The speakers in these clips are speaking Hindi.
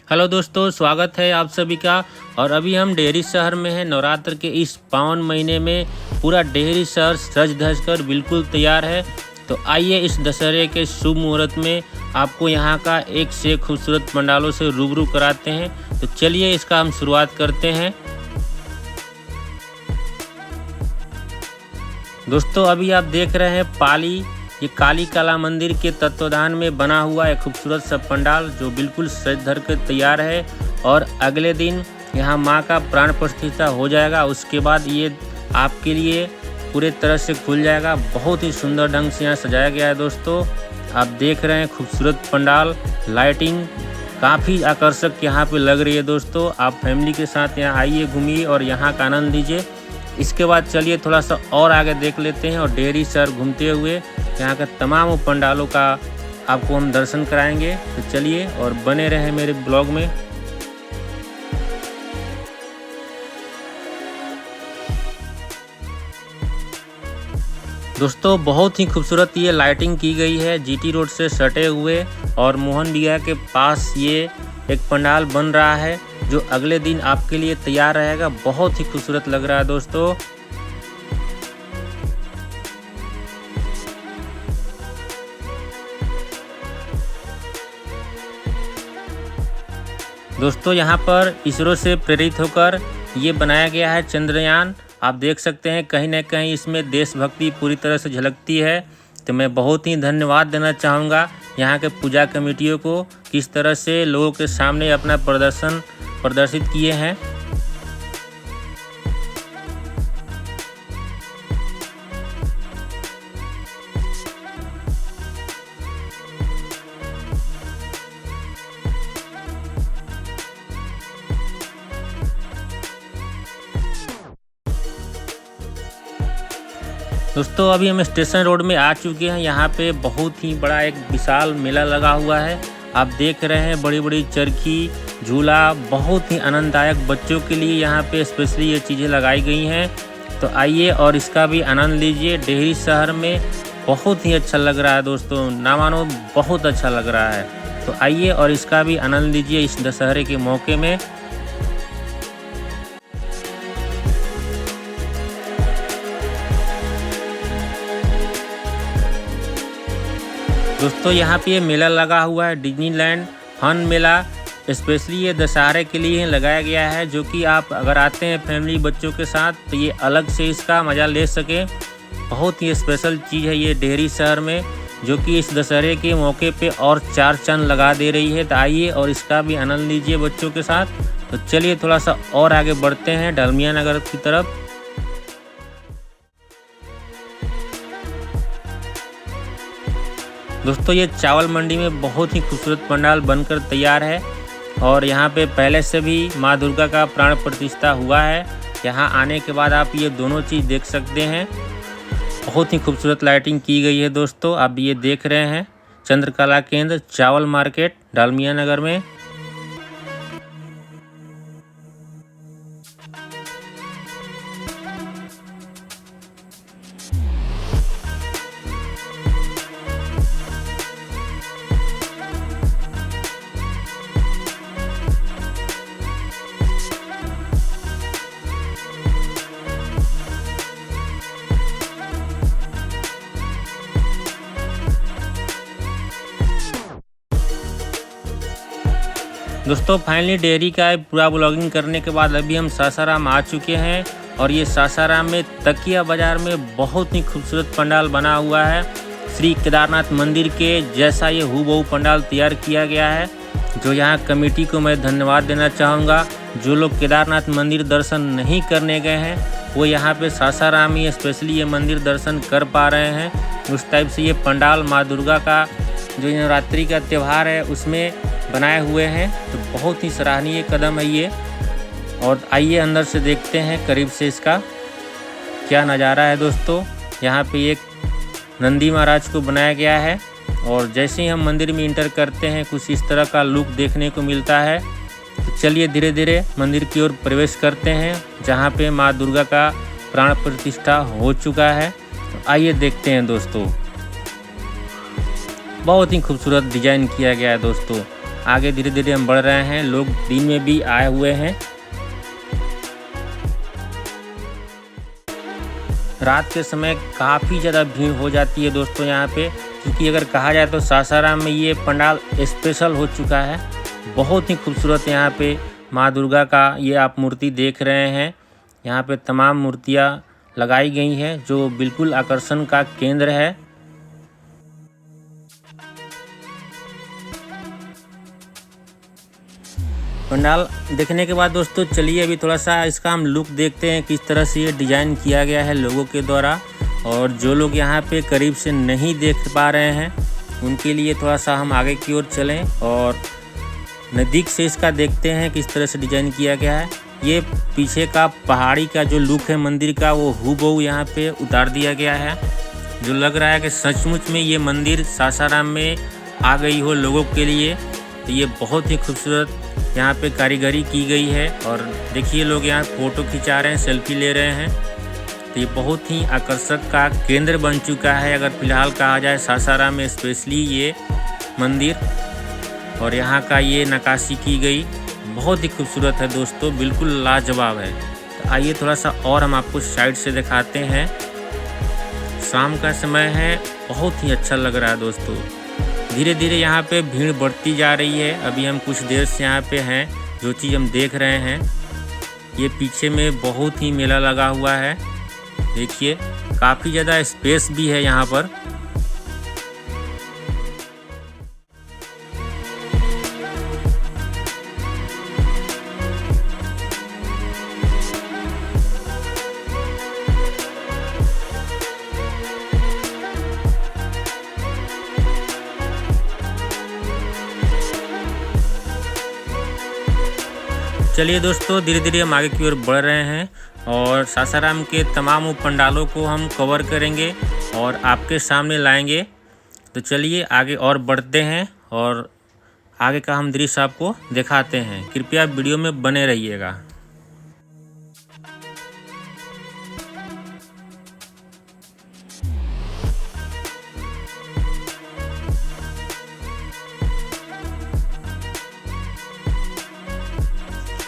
हेलो दोस्तों, स्वागत है आप सभी का। और अभी हम डेहरी शहर में हैं। नवरात्र के इस पावन महीने में पूरा डेहरी शहर सज धज कर बिल्कुल तैयार है। तो आइए इस दशहरे के शुभ मुहूर्त में आपको यहाँ का एक से एक खूबसूरत पंडालों से रूबरू कराते हैं। तो चलिए इसका हम शुरुआत करते हैं। दोस्तों, अभी आप देख रहे हैं पाली, ये काली कला मंदिर के तत्वाधान में बना हुआ एक खूबसूरत सा पंडाल जो बिल्कुल सज धर कर तैयार है। और अगले दिन यहाँ माँ का प्राण प्रतिष्ठा हो जाएगा। उसके बाद ये आपके लिए पूरे तरह से खुल जाएगा। बहुत ही सुंदर ढंग से यहाँ सजाया गया है। दोस्तों, आप देख रहे हैं खूबसूरत पंडाल, लाइटिंग काफ़ी आकर्षक यहाँ पे लग रही है। दोस्तों, आप फैमिली के साथ यहाँ आइए, घूमिए और यहाँ का आनंद लीजिए। इसके बाद चलिए थोड़ा सा और आगे देख लेते हैं और डेहरी शहर घूमते हुए यहाँ के तमाम पंडालों का आपको हम दर्शन कराएंगे। तो चलिए और बने रहें मेरे ब्लॉग में। दोस्तों, बहुत ही खूबसूरत ये लाइटिंग की गई है जीटी रोड से सटे हुए, और मोहन बिया के पास ये एक पंडाल बन रहा है जो अगले दिन आपके लिए तैयार रहेगा। बहुत ही खूबसूरत लग रहा है। दोस्तों यहाँ पर इसरो से प्रेरित होकर ये बनाया गया है चंद्रयान। आप देख सकते हैं कहीं ना कहीं इसमें देशभक्ति पूरी तरह से झलकती है। तो मैं बहुत ही धन्यवाद देना चाहूँगा यहाँ के पूजा कमेटियों को, किस तरह से लोगों के सामने अपना प्रदर्शित किए हैं। दोस्तों, अभी हम स्टेशन रोड में आ चुके हैं। यहाँ पे बहुत ही बड़ा एक विशाल मेला लगा हुआ है। आप देख रहे हैं बड़ी बड़ी चरखी, झूला, बहुत ही आनंददायक बच्चों के लिए यहाँ पे स्पेशली ये चीज़ें लगाई गई हैं। तो आइए और इसका भी आनंद लीजिए। डेहरी शहर में बहुत ही अच्छा लग रहा है दोस्तों, ना मानो बहुत अच्छा लग रहा है। तो आइए और इसका भी आनंद लीजिए इस दशहरे के मौके में। दोस्तों, यहाँ पे ये मेला लगा हुआ है, डिज्नीलैंड फन मेला। स्पेशली ये दशहरे के लिए लगाया गया है, जो कि आप अगर आते हैं फैमिली बच्चों के साथ तो ये अलग से इसका मज़ा ले सके। बहुत ही स्पेशल चीज़ है ये डेहरी शहर में, जो कि इस दशहरे के मौके पे और चार चांद लगा दे रही है। तो आइए और इसका भी आनंद लीजिए बच्चों के साथ। तो चलिए थोड़ा सा और आगे बढ़ते हैं डालमिया नगर की तरफ। दोस्तों, ये चावल मंडी में बहुत ही खूबसूरत पंडाल बनकर तैयार है, और यहाँ पे पहले से भी माँ दुर्गा का प्राण प्रतिष्ठा हुआ है। यहाँ आने के बाद आप ये दोनों चीज़ देख सकते हैं। बहुत ही खूबसूरत लाइटिंग की गई है। दोस्तों, आप ये देख रहे हैं चंद्रकला केंद्र चावल मार्केट डालमिया नगर में। दोस्तों, फाइनली डेयरी का पूरा ब्लॉगिंग करने के बाद अभी हम सासाराम आ चुके हैं, और ये सासाराम में तकिया बाज़ार में बहुत ही खूबसूरत पंडाल बना हुआ है। श्री केदारनाथ मंदिर के जैसा ये हूबहू पंडाल तैयार किया गया है, जो यहाँ कमेटी को मैं धन्यवाद देना चाहूँगा। जो लोग केदारनाथ मंदिर दर्शन नहीं करने गए हैं वो यहाँ पे सासाराम ही स्पेशली ये मंदिर दर्शन कर पा रहे हैं। उस टाइप से ये पंडाल माँ दुर्गा का जो नवरात्रि का त्यौहार है उसमें बनाए हुए हैं। तो बहुत ही सराहनीय कदम है ये। और आइए अंदर से देखते हैं करीब से इसका क्या नज़ारा है। दोस्तों, यहाँ पे एक नंदी महाराज को बनाया गया है, और जैसे ही हम मंदिर में इंटर करते हैं कुछ इस तरह का लुक देखने को मिलता है। तो चलिए धीरे धीरे मंदिर की ओर प्रवेश करते हैं, जहाँ पे माँ दुर्गा का प्राण प्रतिष्ठा हो चुका है। तो आइए देखते हैं दोस्तों। बहुत ही खूबसूरत डिजाइन किया गया है दोस्तों। आगे धीरे धीरे हम बढ़ रहे हैं। लोग दिन में भी आए हुए हैं। रात के समय काफ़ी ज़्यादा भीड़ हो जाती है दोस्तों यहाँ पे, क्योंकि अगर कहा जाए तो सासाराम में ये पंडाल स्पेशल हो चुका है। बहुत ही खूबसूरत यहाँ पे माँ दुर्गा का ये आप मूर्ति देख रहे हैं। यहाँ पे तमाम मूर्तियाँ लगाई गई हैं जो बिल्कुल आकर्षण का केंद्र है। पंडाल देखने के बाद दोस्तों चलिए अभी थोड़ा सा इसका हम लुक देखते हैं, किस तरह से ये डिज़ाइन किया गया है लोगों के द्वारा। और जो लोग यहाँ पे करीब से नहीं देख पा रहे हैं उनके लिए थोड़ा सा हम आगे की ओर चलें और नज़दीक से इसका देखते हैं किस तरह से डिज़ाइन किया गया है। ये पीछे का पहाड़ी का जो लुक है मंदिर का वो हूबहू यहाँ पे उतार दिया गया है, जो लग रहा है कि सचमुच में ये मंदिर सासाराम में आ गई हो लोगों के लिए। तो ये बहुत ही खूबसूरत यहाँ पे कारीगरी की गई है। और देखिए लोग यहाँ फ़ोटो खिंचा रहे हैं, सेल्फी ले रहे हैं। तो ये बहुत ही आकर्षक का केंद्र बन चुका है अगर फ़िलहाल कहा जाए सासाराम में स्पेशली ये मंदिर। और यहाँ का ये नक्काशी की गई बहुत ही खूबसूरत है दोस्तों, बिल्कुल लाजवाब है। तो आइए थोड़ा सा और हम आपको साइड से दिखाते हैं। शाम का समय है, बहुत ही अच्छा लग रहा है दोस्तों। धीरे धीरे यहाँ पे भीड़ बढ़ती जा रही है। अभी हम कुछ देर से यहाँ पे हैं। जो चीज़ हम देख रहे हैं ये पीछे में बहुत ही मेला लगा हुआ है। देखिए काफ़ी ज़्यादा स्पेस भी है यहाँ पर। चलिए दोस्तों धीरे धीरे हम आगे की ओर बढ़ रहे हैं और सासाराम के तमाम पंडालों को हम कवर करेंगे और आपके सामने लाएंगे। तो चलिए आगे और बढ़ते हैं और आगे का हम दृश्य आपको दिखाते हैं। कृपया वीडियो में बने रहिएगा।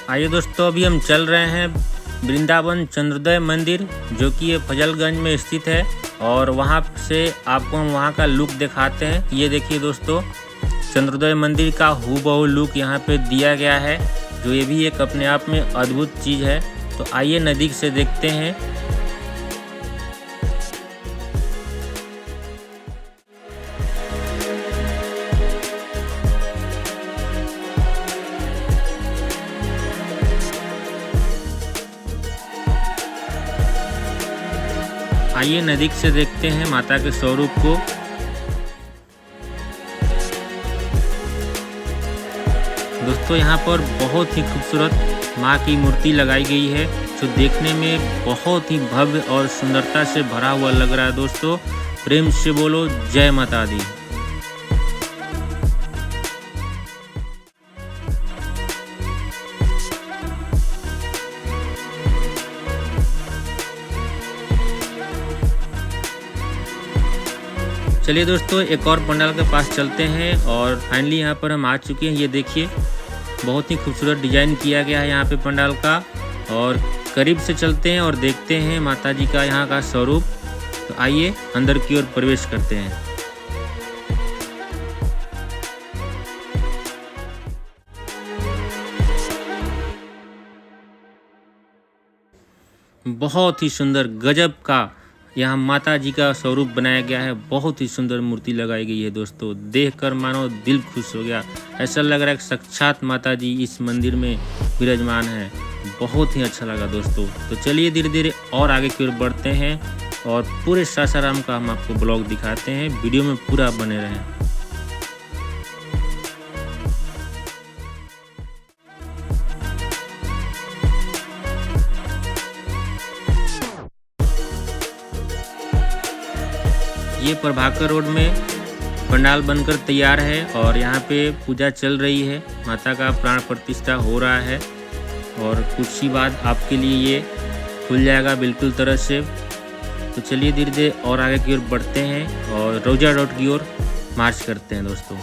आइए दोस्तों अभी हम चल रहे हैं वृंदावन चंद्रोदय मंदिर, जो कि ये फजलगंज में स्थित है। और वहाँ से आपको हम वहाँ का लुक दिखाते हैं। ये देखिए दोस्तों चंद्रोदय मंदिर का हूबहू लुक यहाँ पे दिया गया है, जो ये भी एक अपने आप में अद्भुत चीज़ है। तो आइए नज़दीक से देखते हैं। आइए नज़दीक से देखते हैं माता के स्वरूप को। दोस्तों यहाँ पर बहुत ही खूबसूरत माँ की मूर्ति लगाई गई है, जो देखने में बहुत ही भव्य और सुंदरता से भरा हुआ लग रहा है। दोस्तों प्रेम से बोलो जय माता दी। चलिए दोस्तों एक और पंडाल के पास चलते हैं और फाइनली यहाँ पर हम आ चुके हैं। ये देखिए बहुत ही खूबसूरत डिज़ाइन किया गया है यहाँ पे पंडाल का। और करीब से चलते हैं और देखते हैं माता जी का यहाँ का स्वरूप। तो आइए अंदर की ओर प्रवेश करते हैं। बहुत ही सुंदर गजब का यहाँ माता जी का स्वरूप बनाया गया है। बहुत ही सुंदर मूर्ति लगाई गई है दोस्तों, देखकर मानो दिल खुश हो गया। ऐसा लग रहा है कि साक्षात माता जी इस मंदिर में विराजमान है। बहुत ही अच्छा लगा दोस्तों। तो चलिए धीरे धीरे और आगे की ओर बढ़ते हैं और पूरे सासाराम का हम आपको ब्लॉग दिखाते हैं। वीडियो में पूरा बने रहें। ये प्रभाकर रोड में पंडाल बनकर तैयार है और यहाँ पे पूजा चल रही है। माता का प्राण प्रतिष्ठा हो रहा है और कुछ ही बाद आपके लिए ये खुल जाएगा बिल्कुल तरह से। तो चलिए धीरे धीरे और आगे की ओर बढ़ते हैं और रौजा रोड की ओर मार्च करते हैं दोस्तों।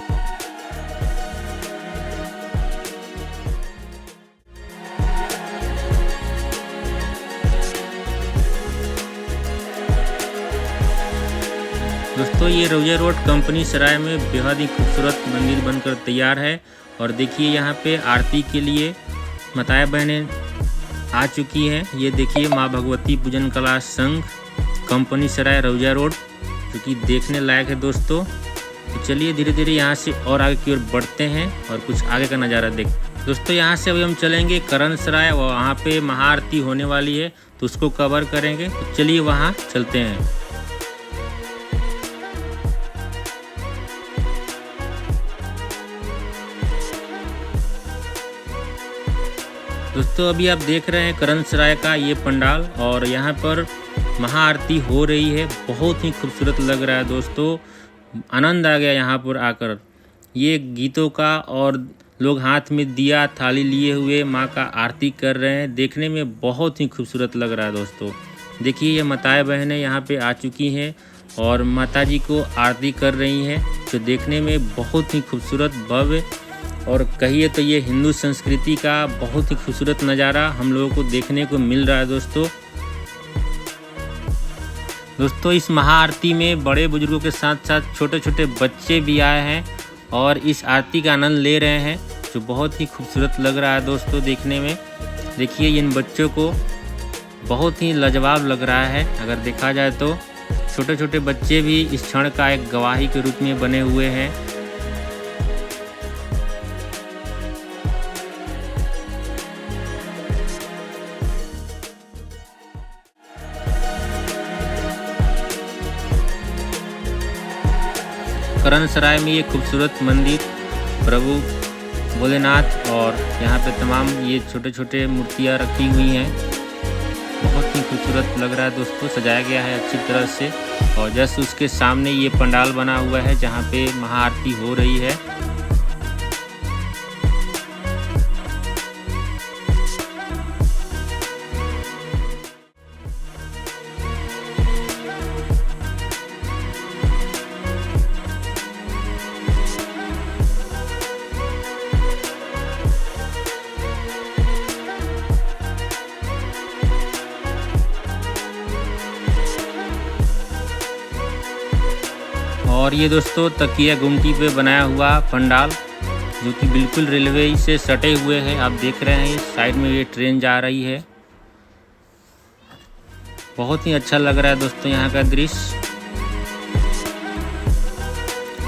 दोस्तों ये रौजा रोड कंपनी सराय में बेहद ही खूबसूरत मंदिर बनकर तैयार है। और देखिए यहाँ पे आरती के लिए माताएं बहनें आ चुकी हैं। ये देखिए माँ भगवती पूजन कला संघ कंपनी सराय रौजा रोड, जो कि देखने लायक है दोस्तों। तो चलिए धीरे धीरे यहाँ से और आगे की ओर बढ़ते हैं और कुछ आगे का नज़ारा देख। दोस्तों यहाँ से अभी हम चलेंगे करण सराय और वहाँ पे महाआरती होने वाली है, तो उसको कवर करेंगे। तो चलिए वहाँ चलते हैं। दोस्तों अभी आप देख रहे हैं करण सराय का ये पंडाल और यहाँ पर महाआरती हो रही है। बहुत ही खूबसूरत लग रहा है दोस्तों, आनंद आ गया यहाँ पर आकर। ये गीतों का और लोग हाथ में दिया थाली लिए हुए माँ का आरती कर रहे हैं। देखने में बहुत ही खूबसूरत लग रहा है दोस्तों। देखिए ये माताएं बहनें यहाँ पे आ चुकी हैं और माता जी को आरती कर रही हैं, जो देखने में बहुत ही खूबसूरत भव्य और कहिए तो ये हिंदू संस्कृति का बहुत ही खूबसूरत नज़ारा हम लोगों को देखने को मिल रहा है दोस्तों। दोस्तों इस महाआरती में बड़े बुजुर्गों के साथ साथ छोटे छोटे बच्चे भी आए हैं और इस आरती का आनंद ले रहे हैं, जो बहुत ही खूबसूरत लग रहा है दोस्तों देखने में। देखिए इन बच्चों को बहुत ही लाजवाब लग रहा है। अगर देखा जाए तो छोटे छोटे बच्चे भी इस क्षण का एक गवाही के रूप में बने हुए हैं। करण सराय में ये खूबसूरत मंदिर प्रभु भोलेनाथ और यहाँ पे तमाम ये छोटे छोटे मूर्तियाँ रखी हुई हैं। बहुत ही खूबसूरत लग रहा है दोस्तों, सजाया गया है अच्छी तरह से। और जस्ट उसके सामने ये पंडाल बना हुआ है जहाँ पे महाआरती हो रही है। और ये दोस्तों तकिया गुमटी पे बनाया हुआ पंडाल, जो कि बिल्कुल रेलवे से सटे हुए हैं। आप देख रहे हैं साइड में ये ट्रेन जा रही है। बहुत ही अच्छा लग रहा है दोस्तों यहाँ का दृश्य।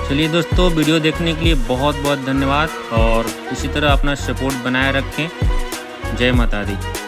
चलिए दोस्तों वीडियो देखने के लिए बहुत बहुत धन्यवाद और इसी तरह अपना सपोर्ट बनाए रखें। जय माता दी।